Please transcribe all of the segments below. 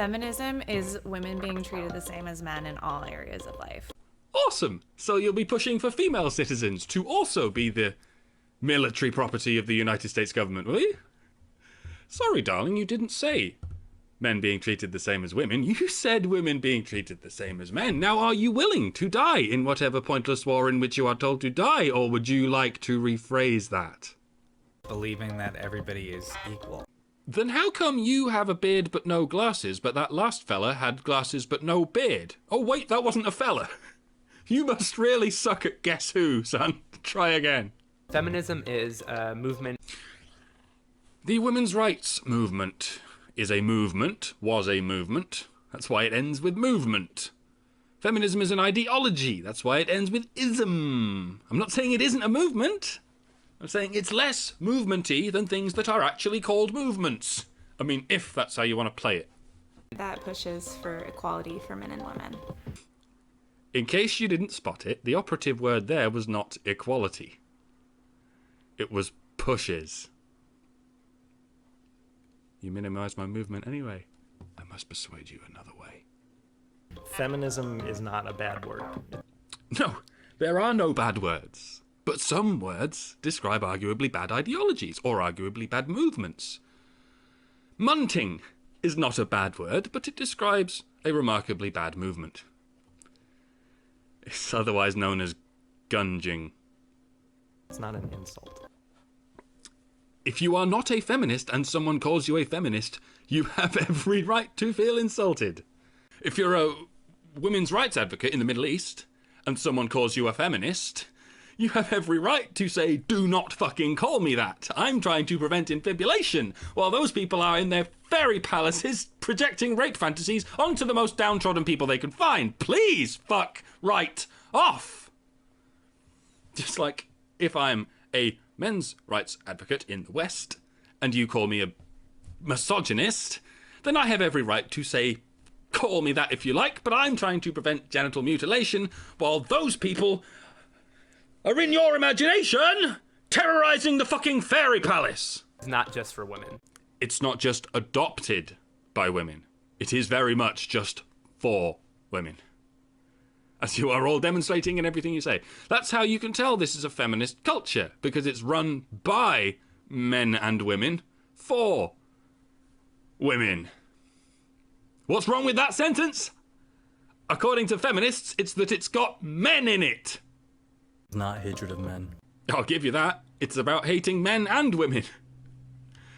Feminism is women being treated the same as men in all areas of life. Awesome! So you'll be pushing for female citizens to also be the military property of the United States government, will you? Sorry, darling, you didn't say men being treated the same as women. You said women being treated the same as men. Now, are you willing to die in whatever pointless war in which you are told to die, or would you like to rephrase that? Believing that everybody is equal. Then how come you have a beard but no glasses, but that last fella had glasses but no beard? Oh wait, that wasn't a fella. You must really suck at Guess Who, son. Try again. Feminism is a movement. The women's rights movement is a movement, was a movement. That's why it ends with movement. Feminism is an ideology. That's why it ends with ism. I'm not saying it isn't a movement. I'm saying it's less movementy than things that are actually called movements. I mean, if that's how you want to play it. That pushes for equality for men and women. In case you didn't spot it, the operative word there was not equality. It was pushes. You minimize my movement anyway. I must persuade you another way. Feminism is not a bad word. No, there are no bad words. But some words describe arguably bad ideologies or arguably bad movements. Munting is not a bad word, but it describes a remarkably bad movement. It's otherwise known as gunging. It's not an insult. If you are not a feminist and someone calls you a feminist, you have every right to feel insulted. If you're a women's rights advocate in the Middle East and someone calls you a feminist, you have every right to say, do not fucking call me that. I'm trying to prevent infibulation, while those people are in their fairy palaces projecting rape fantasies onto the most downtrodden people they can find. Please fuck right off. Just like if I'm a men's rights advocate in the West and you call me a misogynist, then I have every right to say, call me that if you like, but I'm trying to prevent genital mutilation, while those people are in your imagination terrorizing the fucking fairy palace. It's not just for women. It's not just adopted by women. It is very much just for women. As you are all demonstrating in everything you say. That's how you can tell this is a feminist culture, because it's run by men and women for women. What's wrong with that sentence? According to feminists, it's that it's got men in it. Not hatred of men. I'll give you that. It's about hating men and women.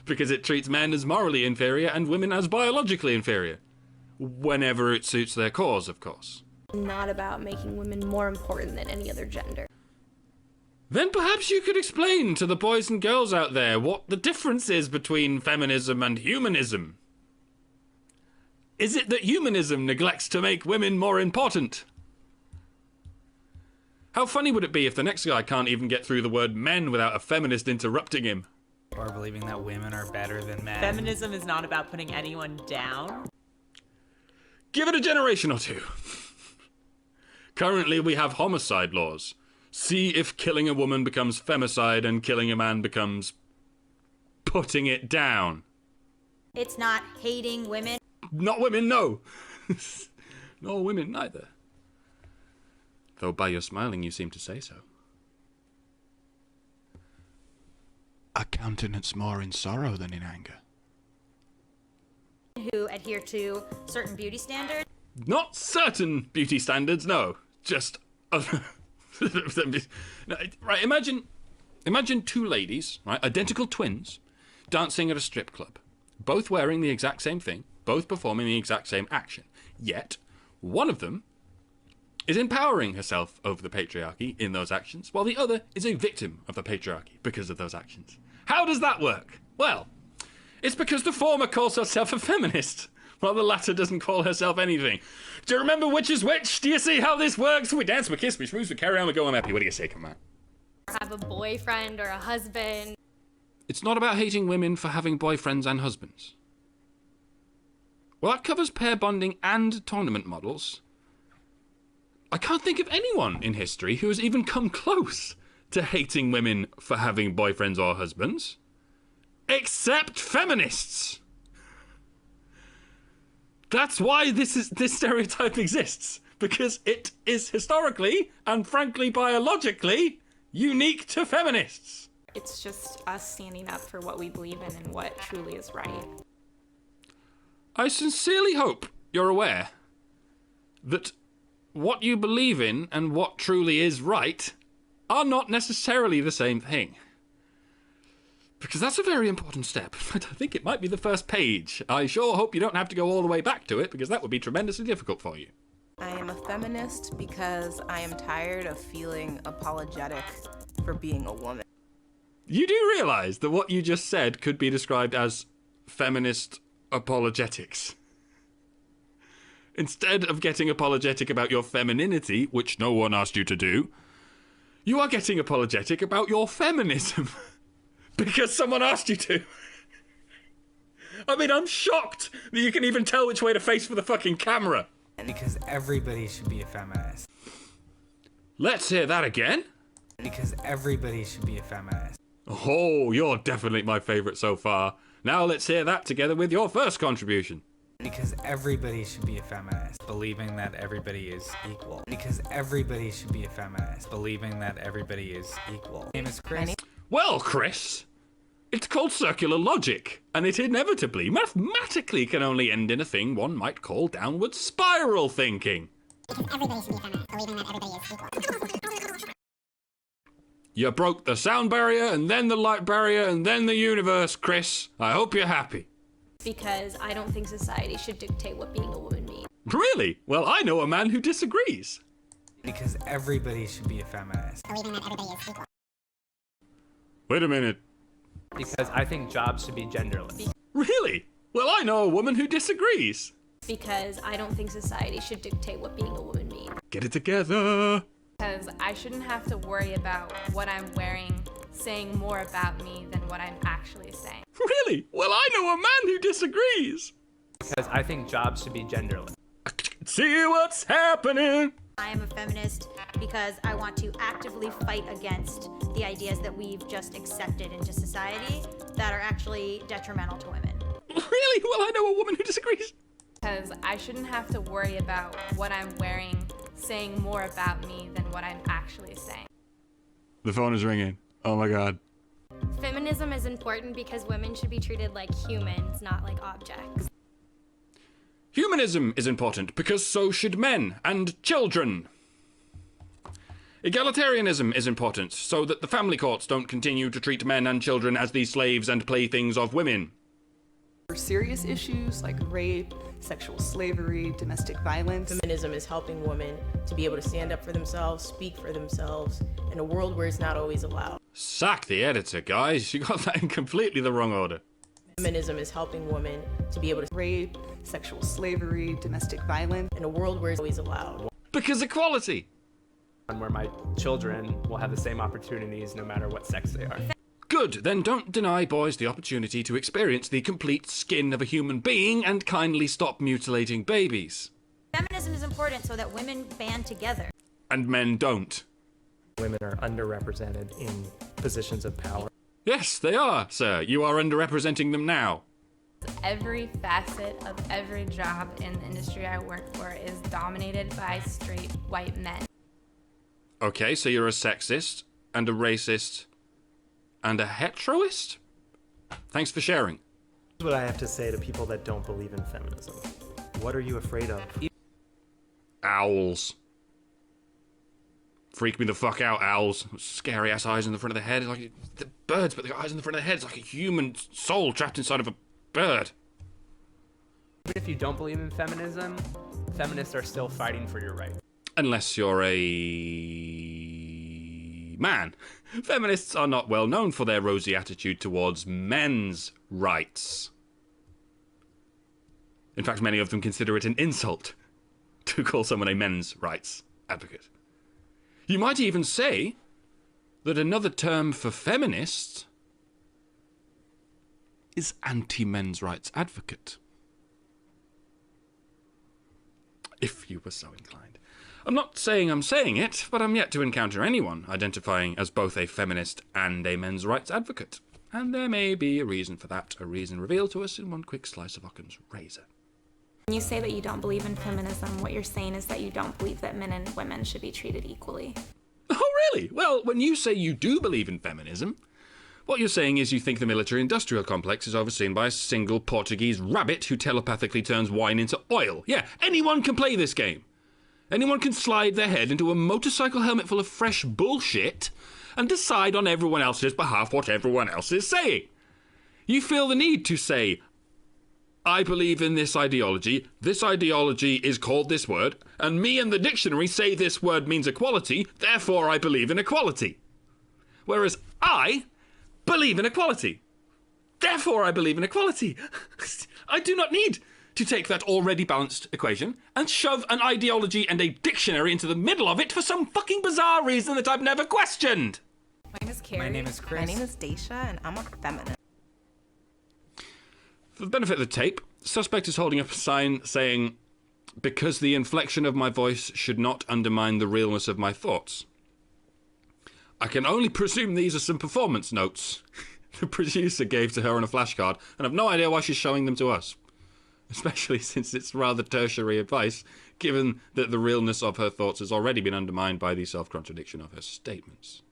Because it treats men as morally inferior and women as biologically inferior. Whenever it suits their cause, of course. Not about making women more important than any other gender. Then perhaps you could explain to the boys and girls out there what the difference is between feminism and humanism. Is it that humanism neglects to make women more important? How funny would it be if the next guy can't even get through the word men without a feminist interrupting him? Or believing that women are better than men. Feminism is not about putting anyone down. Give it a generation or two. Currently we have homicide laws. See if killing a woman becomes femicide and killing a man becomes putting it down. It's not hating women. Not women, no. Nor women, neither. Though by your smiling you seem to say so. A countenance more in sorrow than in anger. Who adhere to certain beauty standards. Not certain beauty standards, no. Just other. Right, imagine two ladies, right, identical twins, dancing at a strip club, both wearing the exact same thing, both performing the exact same action. Yet, one of them is empowering herself over the patriarchy in those actions, while the other is a victim of the patriarchy because of those actions. How does that work? Well, it's because the former calls herself a feminist, while the latter doesn't call herself anything. Do you remember which is which? Do you see how this works? We dance, we kiss, we schmooze, we carry on, we go, I'm happy. What do you say, come on? Have a boyfriend or a husband. It's not about hating women for having boyfriends and husbands. Well, that covers pair bonding and tournament models. I can't think of anyone in history who has even come close to hating women for having boyfriends or husbands. Except feminists. That's why this stereotype exists. Because it is historically, and frankly biologically, unique to feminists. It's just us standing up for what we believe in and what truly is right. I sincerely hope you're aware that what you believe in and what truly is right are not necessarily the same thing. Because that's a very important step. I think it might be the first page. I sure hope you don't have to go all the way back to it, because that would be tremendously difficult for you. I am a feminist because I am tired of feeling apologetic for being a woman. You do realise that what you just said could be described as feminist apologetics. Instead of getting apologetic about your femininity, which no one asked you to do, you are getting apologetic about your feminism. Because someone asked you to. I mean, I'm shocked that you can even tell which way to face for the fucking camera. Because everybody should be a feminist. Let's hear that again. Because everybody should be a feminist. Oh, you're definitely my favourite so far. Now let's hear that together with your first contribution. Because everybody should be a feminist. Believing that everybody is equal. Because everybody should be a feminist. Believing that everybody is equal. My name is Chris. Well, Chris, it's called circular logic, and it inevitably, mathematically, can only end in a thing one might call downward spiral thinking. Because everybody should be a feminist, believing that everybody is equal. You broke the sound barrier, and then the light barrier, and then the universe, Chris. I hope you're happy. Because I don't think society should dictate what being a woman means. Really? Well, I know a man who disagrees. Because everybody should be a feminist. Believing that everybody is equal. Wait a minute. Because I think jobs should be genderless. Really? Well, I know a woman who disagrees. Because I don't think society should dictate what being a woman means. Get it together. Because I shouldn't have to worry about what I'm wearing saying more about me than what I'm actually saying. Really? Well, I know a man who disagrees. Because I think jobs should be genderless. See what's happening. I am a feminist because I want to actively fight against the ideas that we've just accepted into society that are actually detrimental to women. Really? Well, I know a woman who disagrees. Because I shouldn't have to worry about what I'm wearing saying more about me than what I'm actually saying. The phone is ringing. Oh my god. Feminism is important because women should be treated like humans, not like objects. Humanism is important because so should men and children. Egalitarianism is important so that the family courts don't continue to treat men and children as the slaves and playthings of women. For serious issues like rape, sexual slavery, domestic violence. Feminism is helping women to be able to stand up for themselves, speak for themselves, in a world where it's not always allowed. Sack the editor, guys. You got that in completely the wrong order. Feminism is helping women to be able to rape, sexual slavery, domestic violence, in a world where it's always allowed. Because equality. And where my children will have the same opportunities no matter what sex they are. Good, then don't deny boys the opportunity to experience the complete skin of a human being and kindly stop mutilating babies. Feminism is important so that women band together. And men don't. Women are underrepresented in positions of power. Yes, they are, sir. You are underrepresenting them now. Every facet of every job in the industry I work for is dominated by straight white men. Okay, so you're a sexist, and a racist, and a heteroist? Thanks for sharing. This is what I have to say to people that don't believe in feminism. What are you afraid of? Owls. Freak me the fuck out, owls. Scary ass eyes in the front of the head. Like the birds, but they got eyes in the front of the head. It's like a human soul trapped inside of a bird. Even if you don't believe in feminism, feminists are still fighting for your right. Unless you're a man. Feminists are not well known for their rosy attitude towards men's rights. In fact, many of them consider it an insult to call someone a men's rights advocate. You might even say that another term for feminist is anti-men's rights advocate. If you were so inclined. I'm not saying I'm saying it, but I'm yet to encounter anyone identifying as both a feminist and a men's rights advocate. And there may be a reason for that, a reason revealed to us in one quick slice of Occam's razor. When you say that you don't believe in feminism, what you're saying is that you don't believe that men and women should be treated equally. Oh, really? Well, when you say you do believe in feminism, what you're saying is you think the military-industrial complex is overseen by a single Portuguese rabbit who telepathically turns wine into oil. Yeah, anyone can play this game. Anyone can slide their head into a motorcycle helmet full of fresh bullshit and decide on everyone else's behalf what everyone else is saying. You feel the need to say, I believe in this ideology is called this word, and me and the dictionary say this word means equality, therefore I believe in equality. Whereas I believe in equality. Therefore I believe in equality. I do not need to take that already balanced equation and shove an ideology and a dictionary into the middle of it for some fucking bizarre reason that I've never questioned. My name is Carrie. My name is Chris. My name is Daisha, and I'm a feminist. For the benefit of the tape, suspect is holding up a sign saying, because the inflection of my voice should not undermine the realness of my thoughts. I can only presume these are some performance notes the producer gave to her on a flashcard, and I've no idea why she's showing them to us. Especially since it's rather tertiary advice, given that the realness of her thoughts has already been undermined by the self-contradiction of her statements.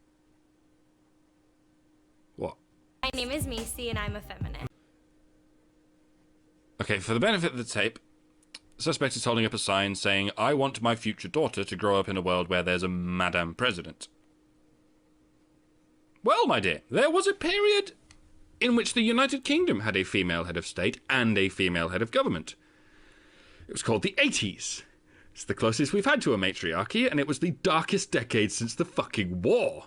What? My name is Macy and I'm a feminist. Okay, for the benefit of the tape, suspect is holding up a sign saying, I want my future daughter to grow up in a world where there's a Madam President. Well, my dear, there was a period in which the United Kingdom had a female head of state and a female head of government. It was called the 80s. It's the closest we've had to a matriarchy, and it was the darkest decade since the fucking war.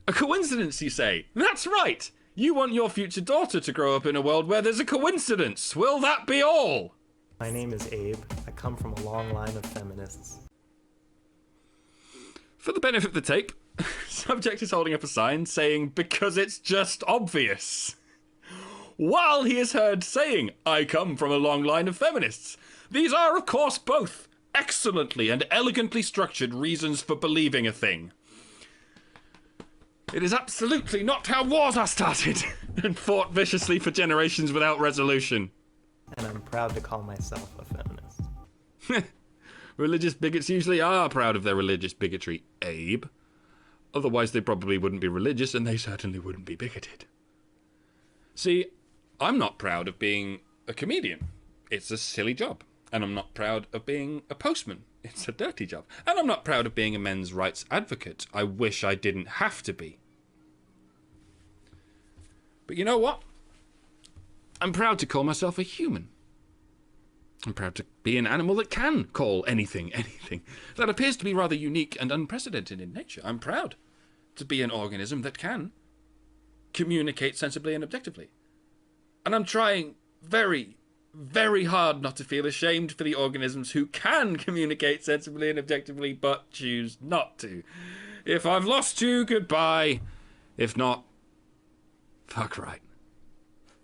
A coincidence, you say? That's right! You want your future daughter to grow up in a world where there's a coincidence. Will that be all? My name is Abe. I come from a long line of feminists. For the benefit of the tape, subject is holding up a sign saying, because it's just obvious. While he is heard saying, I come from a long line of feminists. These are, of course, both excellently and elegantly structured reasons for believing a thing. It is absolutely not how wars are started and fought viciously for generations without resolution. And I'm proud to call myself a feminist. Religious bigots usually are proud of their religious bigotry, Abe. Otherwise they probably wouldn't be religious and they certainly wouldn't be bigoted. See, I'm not proud of being a comedian. It's a silly job. And I'm not proud of being a postman. It's a dirty job. And I'm not proud of being a men's rights advocate. I wish I didn't have to be. But you know what? I'm proud to call myself a human. I'm proud to be an animal that can call anything, anything. That appears to be rather unique and unprecedented in nature. I'm proud to be an organism that can communicate sensibly and objectively. And I'm trying very, very hard not to feel ashamed for the organisms who can communicate sensibly and objectively but choose not to. If I've lost you, goodbye. If not, fuck right.